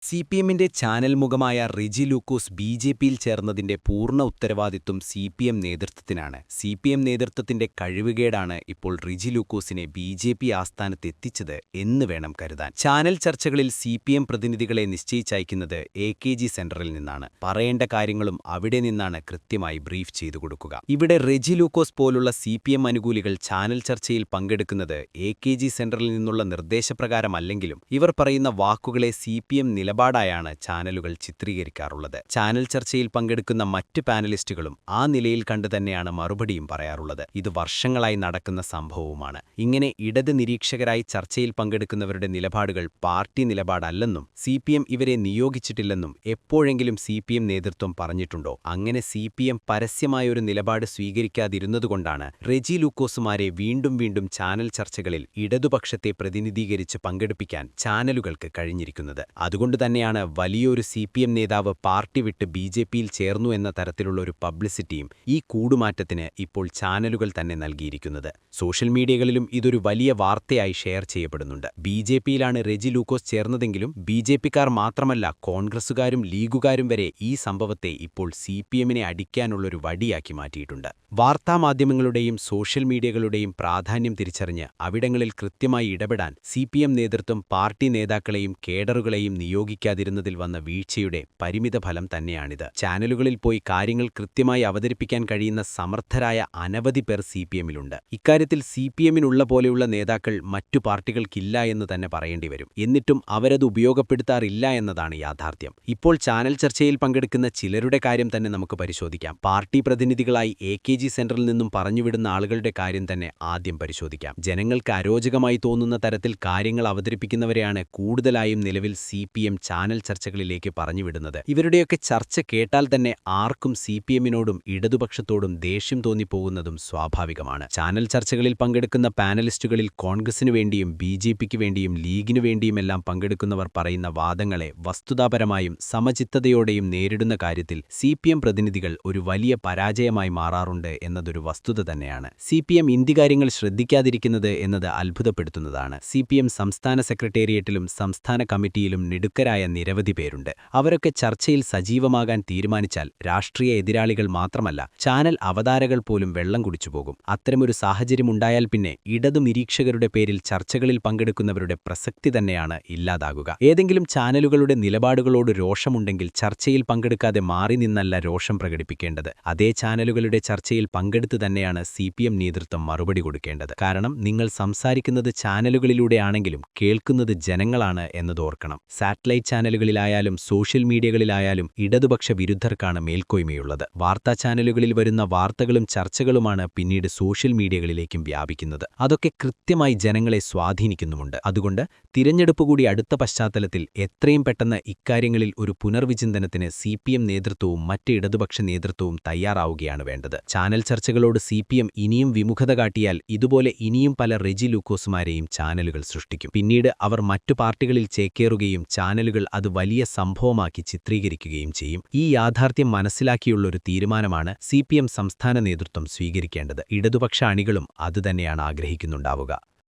സിപിഎമ്മിന്റെ ചാനൽ മുഖമായ റിജി ലൂക്കോസ് ബിജെപിയിൽ ചേർന്നതിന്റെ പൂർണ്ണ ഉത്തരവാദിത്വം സിപിഎം നേതൃത്വത്തിനാണ്. സിപിഎം നേതൃത്വത്തിന്റെ കഴിവുകേടാണ് ഇപ്പോൾ റിജി ലൂക്കോസിനെ ബിജെപി ആസ്ഥാനത്തെത്തിച്ചത് എന്ന് വേണം കരുതാൻ. ചാനൽ ചർച്ചകളിൽ സിപിഎം പ്രതിനിധികളെ നിശ്ചയിച്ചയക്കുന്നത് എകെജി സെന്ററിൽ നിന്നാണ്. പറയേണ്ട കാര്യങ്ങളും അവിടെ നിന്നാണ് കൃത്യമായി ബ്രീഫ് ചെയ്തു കൊടുക്കുക. ഇവിടെ റിജി ലൂക്കോസ് പോലുള്ള സിപിഎം അനുകൂലികൾ ചാനൽ ചർച്ചയിൽ പങ്കെടുക്കുന്നത് എകെജി സെന്ററിൽ നിന്നുള്ള നിർദ്ദേശപ്രകാരമല്ലെങ്കിലും ഇവർ പറയുന്ന വാക്കുകളെ സിപിഎം നിലപാടായാണ് ചാനലുകൾ ചിത്രീകരിക്കാറുള്ളത്. ചാനൽ ചർച്ചയിൽ പങ്കെടുക്കുന്ന മറ്റ് പാനലിസ്റ്റുകളും ആ നിലയിൽ കണ്ടുതന്നെയാണ് മറുപടിയും പറയാറുള്ളത്. ഇത് വർഷങ്ങളായി നടക്കുന്ന സംഭവവുമാണ്. ഇങ്ങനെ ഇടത് നിരീക്ഷകരായി ചർച്ചയിൽ പങ്കെടുക്കുന്നവരുടെ നിലപാടുകൾ പാർട്ടി നിലപാടല്ലെന്നും സിപിഎം ഇവരെ നിയോഗിച്ചിട്ടില്ലെന്നും എപ്പോഴെങ്കിലും സിപിഎം നേതൃത്വം പറഞ്ഞിട്ടുണ്ടോ? അങ്ങനെ സിപിഎം പരസ്യമായൊരു നിലപാട് സ്വീകരിക്കാതിരുന്നതുകൊണ്ടാണ് റെജി ലൂക്കോസുമാരെ വീണ്ടും വീണ്ടും ചാനൽ ചർച്ചകളിൽ ഇടതുപക്ഷത്തെ പ്രതിനിധീകരിച്ച് പങ്കെടുപ്പിക്കാൻ ചാനലുകൾക്ക് കഴിഞ്ഞിരിക്കുന്നത്. അതുകൊണ്ടുതന്നെയാണ് വലിയൊരു സിപിഎം നേതാവ് പാർട്ടി വിട്ട് ബിജെപിയിൽ ചേർന്നു എന്ന തരത്തിലുള്ള ഒരു പബ്ലിസിറ്റിയും ഈ കൂടുമാറ്റത്തിന് ഇപ്പോൾ ചാനലുകൾ തന്നെ നൽകിയിരിക്കുന്നത്. സോഷ്യൽ മീഡിയകളിലും ഇതൊരു വലിയ വാർത്തയായി ഷെയർ ചെയ്യപ്പെടുന്നുണ്ട്. ബിജെപിയിലാണ് റെജി ലൂക്കോസ് ചേർന്നതെങ്കിലും ബിജെപിക്കാർ മാത്രമല്ല, കോൺഗ്രസുകാരും ലീഗുകാരും വരെ ഈ സംഭവത്തെ ഇപ്പോൾ സിപിഎമ്മിനെ അടിക്കാനുള്ളൊരു വടിയാക്കി മാറ്റിയിട്ടുണ്ട്. വാർത്താമാധ്യമങ്ങളുടെയും സോഷ്യൽ മീഡിയകളുടെയും പ്രാധാന്യം തിരിച്ചറിഞ്ഞ് അവിടങ്ങളിൽ കൃത്യമായി ഇടപെടാൻ സിപിഎം നേതൃത്വം പാർട്ടി നേതാക്കളെയും കേഡറുകളെയും നിയോഗിക്കാതിരുന്നതിൽ വന്ന വീഴ്ചയുടെ പരിമിതഫലം തന്നെയാണിത്. ചാനലുകളിൽ പോയി കാര്യങ്ങൾ കൃത്യമായി അവതരിപ്പിക്കാൻ കഴിയുന്ന സമർത്ഥരായ അനവധി പേർ സിപിഎമ്മിലുണ്ട്. ഇക്കാര്യത്തിൽ സിപിഎമ്മിനുള്ള പോലെയുള്ള നേതാക്കൾ മറ്റു പാർട്ടികൾക്കില്ല എന്ന് തന്നെ പറയേണ്ടിവരും. എന്നിട്ടും അവരത് ഉപയോഗപ്പെടുത്താറില്ല എന്നതാണ് യാഥാർത്ഥ്യം. ഇപ്പോൾ ചാനൽ ചർച്ചയിൽ പങ്കെടുക്കുന്ന ചിലരുടെ കാര്യം തന്നെ നമുക്ക് പരിശോധിക്കാം. പാർട്ടി പ്രതിനിധികളായി എകെജി സെന്ററിൽ നിന്നും പറഞ്ഞുവിടുന്ന ആളുകളുടെ കാര്യം തന്നെ ആദ്യം പരിശോധിക്കാം. ജനങ്ങൾക്ക് അരോചകമായി തോന്നുന്ന തരത്തിൽ കാര്യങ്ങൾ അവതരിപ്പിക്കുന്നവരെയാണ് കൂടുതലായും നിലവിൽ സിപിഎം ചാനൽ ചർച്ചകളിലേക്ക് പറഞ്ഞുവിടുന്നത്. ഇവരുടെയൊക്കെ ചർച്ച കേട്ടാൽ തന്നെ ആർക്കും സിപിഎമ്മിനോടും ഇടതുപക്ഷത്തോടും ദേഷ്യം തോന്നിപ്പോകുന്നതും സ്വാഭാവികമാണ്. ചാനൽ ചർച്ചകളിൽ പങ്കെടുക്കുന്ന പാനലിസ്റ്റുകളിൽ കോൺഗ്രസിനു വേണ്ടിയും ബിജെപിക്ക് വേണ്ടിയും ലീഗിനു വേണ്ടിയുമെല്ലാം പങ്കെടുക്കുന്നവർ പറയുന്ന വാദങ്ങളെ വസ്തുതാപരമായും സമചിത്തതയോടെയും നേരിടുന്ന കാര്യത്തിൽ സിപിഎം പ്രതിനിധികൾ ഒരു വലിയ പരാജയമായി മാറാറുണ്ട് എന്നതൊരു വസ്തുത തന്നെയാണ്. സിപിഎം ഇന്ത്യ കാര്യങ്ങൾ ശ്രദ്ധിക്കാതിരിക്കുന്നത് എന്നത് അത്ഭുതപ്പെടുത്തുന്നതാണ്. സിപിഎം സംസ്ഥാന സെക്രട്ടേറിയറ്റിലും സംസ്ഥാന കമ്മിറ്റിയിലും മിടുക്കരായ നിരവധി പേരുണ്ട്. അവരൊക്കെ ചർച്ചയിൽ സജീവമാകാൻ തീരുമാനിച്ചാൽ രാഷ്ട്രീയ എതിരാളികൾ മാത്രമല്ല, ചാനൽ അവതാരകൾ പോലും വെള്ളം കുടിച്ചുപോകും. അത്തരമൊരു സാഹചര്യമുണ്ടായാൽ പിന്നെ ഇടതു നിരീക്ഷകരുടെ പേരിൽ ചർച്ചകളിൽ പങ്കെടുക്കുന്നവരുടെ പ്രസക്തി തന്നെയാണ് ഇല്ലാതാകുക. ഏതെങ്കിലും ചാനലുകളുടെ നിലപാടുകളോട് രോഷമുണ്ടെങ്കിൽ ചർച്ചയിൽ പങ്കെടുക്കാതെ മാറി നിന്നല്ല രോഷം പ്രകടിപ്പിക്കേണ്ടത്. അതേ ചാനലുകളുടെ ചർച്ചയിൽ പങ്കെടുത്ത് തന്നെയാണ് സിപിഎം നേതൃത്വം മറുപടി കൊടുക്കേണ്ടത്. കാരണം നിങ്ങൾ സംസാരിക്കുന്നത് ചാനലുകളിലൂടെയാണെങ്കിലും കേൾക്കുന്നത് ജനങ്ങളാണ് എന്നതോർക്കണം. സാറ്റലൈറ്റ് ചാനലുകളിലായാലും സോഷ്യൽ മീഡിയകളിലായാലും ഇടതുപക്ഷ വിരുദ്ധർക്കാണ് മേൽക്കോയ്മയുള്ളത്. വാർത്താ ചാനലുകളിൽ വരുന്ന വാർത്തകളും ചർച്ചകളുമാണ് പിന്നീട് സോഷ്യൽ മീഡിയകളിലേക്കും വ്യാപിക്കുന്നത്. അതൊക്കെ കൃത്യമായി ജനങ്ങളെ സ്വാധീനിക്കുന്നുമുണ്ട്. അതുകൊണ്ട് തിരഞ്ഞെടുപ്പ് കൂടി അടുത്ത പശ്ചാത്തലത്തിൽ എത്രയും പെട്ടെന്ന് ഇക്കാര്യങ്ങളിൽ ഒരു പുനർവിചിന്തനത്തിന് സിപിഎം നേതൃത്വവും മറ്റ് ഇടതുപക്ഷ നേതൃത്വവും തയ്യാറാവുകയാണ് വേണ്ടത്. ചാനൽ ചർച്ചകളോട് സിപിഎം ഇനിയും വിമുഖത കാട്ടിയാൽ ഇതുപോലെ ഇനിയും പല റെജി ലൂക്കോസുമാരെയും ചാനലുകൾ സൃഷ്ടിക്കും. പിന്നീട് അവർ മറ്റു പാർട്ടികളിൽ ചേക്കേറുകയും ചാനലുകൾ അത് വലിയ സംഭവമാക്കി ചിത്രീകരിക്കുകയും ചെയ്യും. ഈ യാഥാർത്ഥ്യം മനസ്സിലാക്കിയുള്ളൊരു തീരുമാനമാണ് സിപിഎം സംസ്ഥാന നേതൃത്വം സ്വീകരിക്കേണ്ടത്. ഇടതുപക്ഷ അണികളും അതുതന്നെയാണ് ആഗ്രഹിക്കുന്നുണ്ടാവുക.